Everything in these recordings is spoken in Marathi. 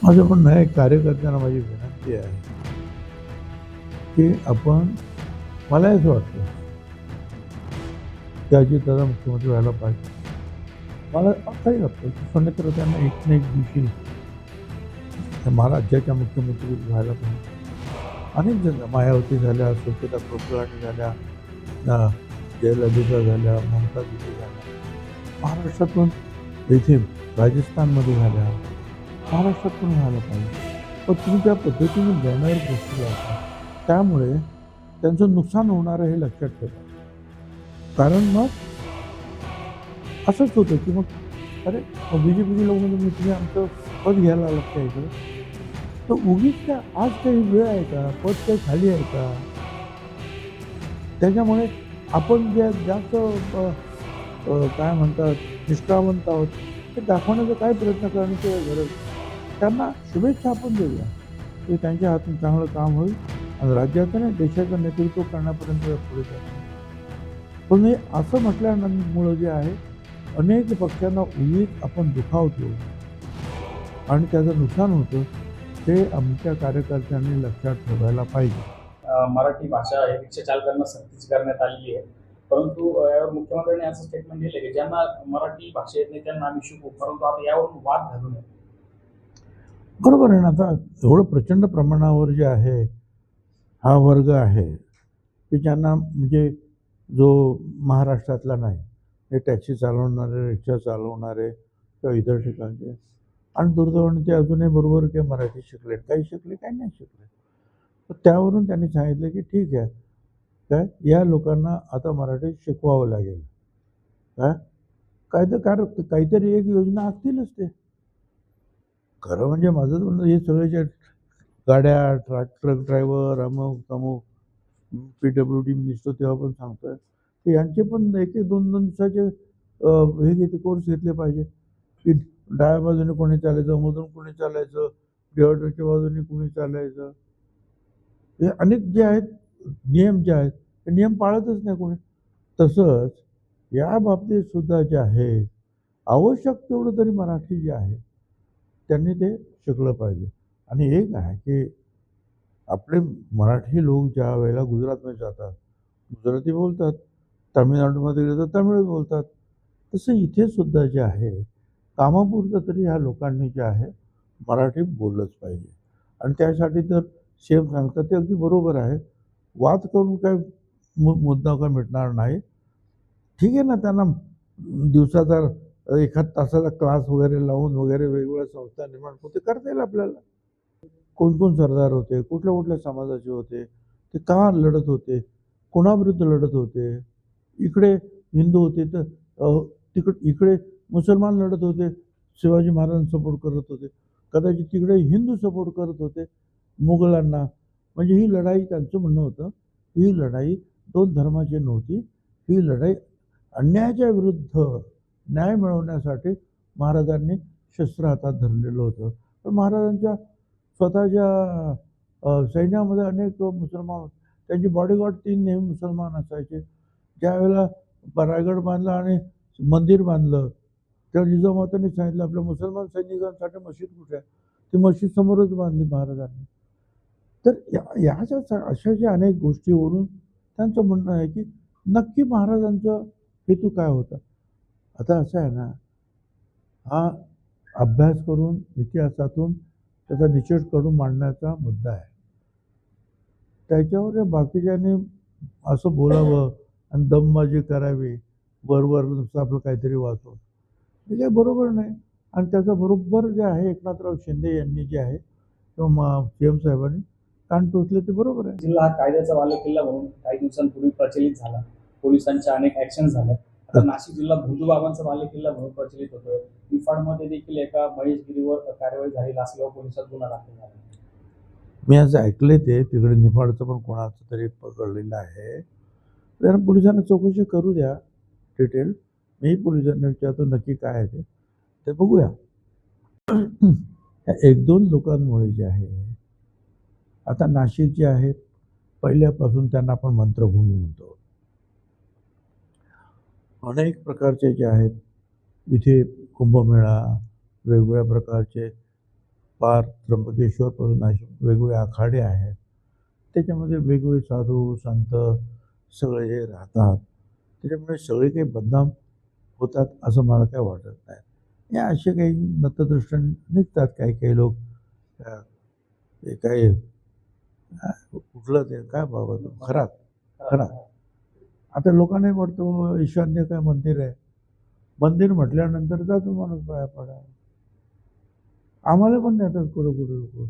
माझं म्हणणं आहे, कार्यकर्त्यांना माझी विनंती आहे की मला असं वाटतं की अजितदादा मुख्यमंत्री व्हायला पाहिजे. मला आताही वाटतं की खंडेकर त्यांना एक ना एक दिवशी महाराष्ट्राच्या मुख्यमंत्री व्हायला पाहिजे. अनेक जण मायावती झाल्या, सुचेता कृपलानी झाल्या, जयललिता झाल्या, ममता दिदी झाल्या, महाराष्ट्रातून इथे राजस्थानमध्ये झाल्या, महाराष्ट्रातून व्हायला पाहिजे. पण तुम्ही त्या पद्धतीने बॅनर गोष्टी लावता, त्यामुळे त्यांचं नुकसान होणार आहे हे लक्षात ठेवा. कारण मग असंच होतं की मग अरे बीजेपीचे लोक म्हणजे तुम्ही आमचं पद घ्यायला लागतं इकडे, तर उगीच काय आज काही वेळ आहे का, पद काही खाली आहे का? त्याच्यामुळे आपण जे जास्त काय म्हणतात निष्ठावंत आहोत ते दाखवण्याचा काय प्रयत्न करण्याची गरज. त्यांना शुभेच्छा आपण देऊया की त्यांच्या हातून चांगलं काम होईल आणि राज्याचं नाही देशाचं नेतृत्व करण्यापर्यंत पुढे जातं. पण हे असं म्हटल्यामुळं जे आहे अनेक पक्षांना उगीच आपण दुखावतो आणि त्याचं नुकसान होतं. ते आमच्या कार्यकर्त्यांनी लक्षात ठेवायला पाहिजे. मराठी भाषा हे रिक्षा चालकांना सक्तीची करण्यात आलेली आहे, परंतु यावर मुख्यमंत्र्यांनी असं स्टेटमेंट दिलं की ज्यांना मराठी भाषा येत नाही त्यांना आम्ही शिकवू, परंतु आता यावरून वाद घालू नये. बरोबर आहे ना. आता एवढं प्रचंड प्रमाणावर जे आहे हा वर्ग आहे की ज्यांना म्हणजे जो महाराष्ट्रातला नाही, हे टॅक्सी चालवणारे, रिक्षा चालवणारे किंवा इतर ठिकाणचे, आणि दुर्दैवाने ते अजूनही बरोबर काही मराठी शिकले, काही शिकले, काही नाही शिकले. तर त्यावरून त्यांनी सांगितलं की ठीक आहे, काय या लोकांना आता मराठी शिकवावं लागेल. काय काय तर काहीतरी एक योजना असतीलच ते. खरं म्हणजे माझं म्हणणं हे सगळे जे गाड्या, ट्रक ड्रायव्हर, अमुक तमुक, PWD मिनिस्टर तेव्हा पण सांगतोय की यांचे पण एक एक 2-2 दिवसाचे हे कोर्स घेतले पाहिजे की डाव्या बाजूने कोणी चालायचं, मधून कोणी चालायचं, डिवायडरच्या बाजूने कोणी चालायचं. हे अनेक जे आहेत नियम जे आहेत ते नियम पाळतच नाही कोणी. तसंच या बाबतीत सुद्धा जे आहे आवश्यक तेवढं तरी मराठी जे आहे त्यांनी ते शिकलं पाहिजे. आणि एक आहे की आपले मराठी लोक ज्या वेळेला गुजरातमध्ये जातात गुजराती बोलतात, तामिळनाडूमध्ये गेलं तर तमिळ बोलतात. तसं इथे सुद्धा जे आहे कामापुरतं तरी ह्या लोकांनी जे आहे मराठी बोललंच पाहिजे. आणि त्यासाठी तर सेम सांगतात ते अगदी बरोबर आहे. वाद करून काय मुद्दा काय मिटणार नाही. ठीक आहे ना, त्यांना दिवसाचा एखाद तासाचा क्लास वगैरे लावून वगैरे वेगवेगळ्या संस्था निर्माण होते करता येईल आपल्याला. कोण कोण सरदार होते, कुठल्या कुठल्या समाजाचे होते, ते का लढत होते, कोणाविरुद्ध लढत होते. इकडे हिंदू होते तर इकडे मुसलमान लढत होते, शिवाजी महाराजांना सपोर्ट करत होते. कदाचित तिकडे हिंदू सपोर्ट करत होते मुघलांना. म्हणजे ही लढाई त्यांचं म्हणणं होतं, ही लढाई दोन धर्माची नव्हती, ही लढाई अन्यायाच्या विरुद्ध न्याय मिळवण्यासाठी महाराजांनी शस्त्र हातात धरलेलं होतं. पण महाराजांच्या स्वतःच्या सैन्यामध्ये अनेक मुसलमान होते. त्यांची बॉडीगार्ड 3 नेहमी मुसलमान असायचे. ज्यावेळेला रायगड बांधला आणि मंदिर बांधलं, तेव्हा जिजामातांनी सांगितलं आपल्या मुसलमान सैनिकांसाठी मशीद कुठे आहे? ती मशीद समोरच बांधली महाराजांनी. तर ह्याच्या अशा ज्या अनेक गोष्टीवरून त्यांचं म्हणणं आहे की नक्की महाराजांचा हेतू काय होता. आता असं आहे ना, हा अभ्यास करून इतिहासातून त्याचा निषेध करून मांडण्याचा मुद्दा आहे. त्याच्यावर बाकीच्यांनी असं बोलावं आणि दमबाजी करावी, वरवर नुसतं आपलं काहीतरी वाचवून, हे काही बरोबर नाही. आणि त्याचा बरोबर जे आहे एकनाथराव शिंदे यांनी जे आहे किंवा CM साहेबांनी कान टोचले ते बरोबर आहे. जिल्हा हा कायद्याचा बालेकिल्ला म्हणून काही दिवसांपूर्वी प्रचलित झाला. पोलिसांच्या अनेक ऍक्शन झाल्या. आता नाशिक जिल्हा भोंदूबाबांचा बालेकिल्ला म्हणून प्रचलित होतोय. निफाडमध्ये देखील एका महेशगिरीवर कारवाई झाली असल्यावर पोलिसात गुन्हा दाखल झाला. मी असं ऐकले ते तिकडे निफाडचं पण कोणाचं तरी पकडलेलं आहे. तर पोलिसांना चौकशी करू द्या डिटेल. मी पोलिसांना विचारतो नक्की काय आहे ते बघूया. एक दोन लोकांमुळे जे आहे आता नाशिक जे आहे पहिल्यापासून त्यांना आपण मंत्रभूमी म्हणतो. अनेक प्रकारचे जे आहेत इथे कुंभमेळा, वेगवेगळ्या प्रकारचे पार त्र्यंबकेश्वरपासून नाशिक वेगवेगळे आखाडे आहेत. त्याच्यामध्ये वेगवेगळे साधू, संत सगळे हे राहतात. त्याच्यामुळे सगळे काही बदनाम होतात असं मला काही वाटत नाही. हे असे काही नतदृष्ट निघतात काही लोक. ते काय कुठलं ते काय बाबा तो खरा. आता लोकांना वाटतं बाबा ईशान्य काय मंदिर आहे. मंदिर म्हटल्यानंतर जातो माणूस पाया पडा. आम्हाला पण नेतात कुठं लोक.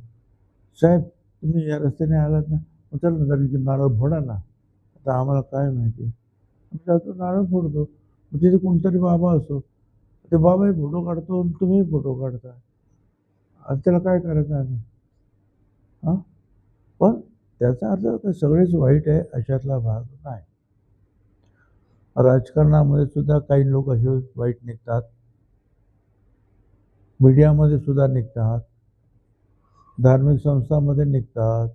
साहेब तुम्ही या रस्त्याने आलात ना, मग चल ना जरा नारळ फोडा ना. आता आम्हाला काय माहिती. आम्ही जातो नारळ फोडतो. मग तिथे कोणतरी बाबा असतो. ते बाबाही फोटो काढतो आणि तुम्हीही फोटो काढता. आणि त्याला काय करायचं आम्ही? हां, पण त्याचा अर्थ काय सगळेच वाईट आहे अशातला भाग नाही. राजकारणामध्ये सुद्धा काही लोक असे वाईट निघतात. मीडियामध्ये सुद्धा निघतात. धार्मिक संस्थांमध्ये निघतात.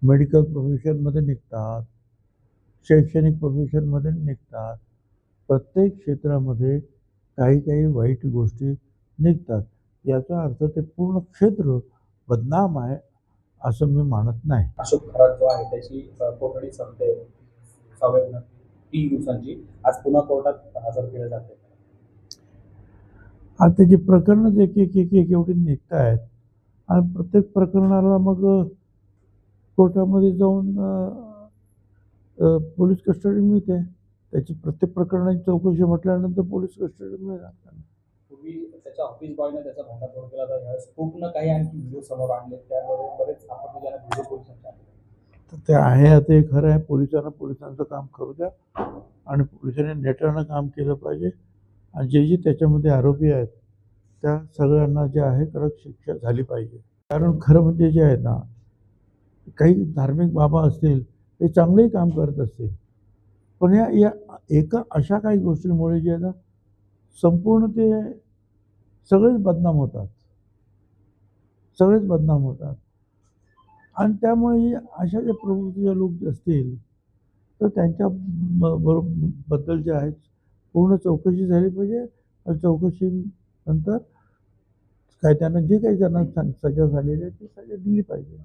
मेडिकल प्रोफेशनमध्ये निघतात. शैक्षणिक प्रोफेशनमध्ये निघतात. प्रत्येक क्षेत्रामध्ये काही वाईट गोष्टी निघतात. याचा अर्थ ते पूर्ण क्षेत्र बदनाम आहे असं मी मानत नाही. अशोक खरात जो आहे त्याची कोठडी संपते 3 दिवसांची. आज पुन्हा कोर्टात हजर केलं जाते. आज त्याची प्रकरणच एक एवढी निघत आहेत आणि प्रत्येक प्रकरणाला मग कोर्टामध्ये जाऊन पोलीस कस्टडी मिळते. त्याची प्रत्येक प्रकरणाची चौकशी म्हटल्यानंतर पोलीस कस्टडी मिळणार. पूर्वी त्याच्या ऑफिस बॉयने त्याचा भांडाफोड केला तर यावेळेस खूप काही आणखी व्हिडिओ समोर आणले. त्यामध्ये बरेच आपत्तीजनक व्हिडिओ पोलिसांचे आले. तर ते आहे आता हे खरं आहे. पोलिसांचं काम करू द्या आणि पोलिसांनी नेटानं काम केलं पाहिजे. आणि जे त्याच्यामध्ये आरोपी आहेत त्या सगळ्यांना जे आहे कडक शिक्षा झाली पाहिजे. कारण खरं म्हणजे जे आहे ना, काही धार्मिक बाबा असतील ते चांगलेही काम करत असतील, पण या एका अशा काही गोष्टींमुळे जे आहे ना संपूर्ण ते सगळेच बदनाम होतात. आणि त्यामुळे अशा ज्या प्रवृत्तीचे लोक असतील तर त्यांच्या बद्दल जे आहेत पूर्ण चौकशी झाली पाहिजे. आणि चौकशीनंतर काय त्यांना जे काही त्यांना सजा झालेली आहे ती सजा दिली पाहिजे.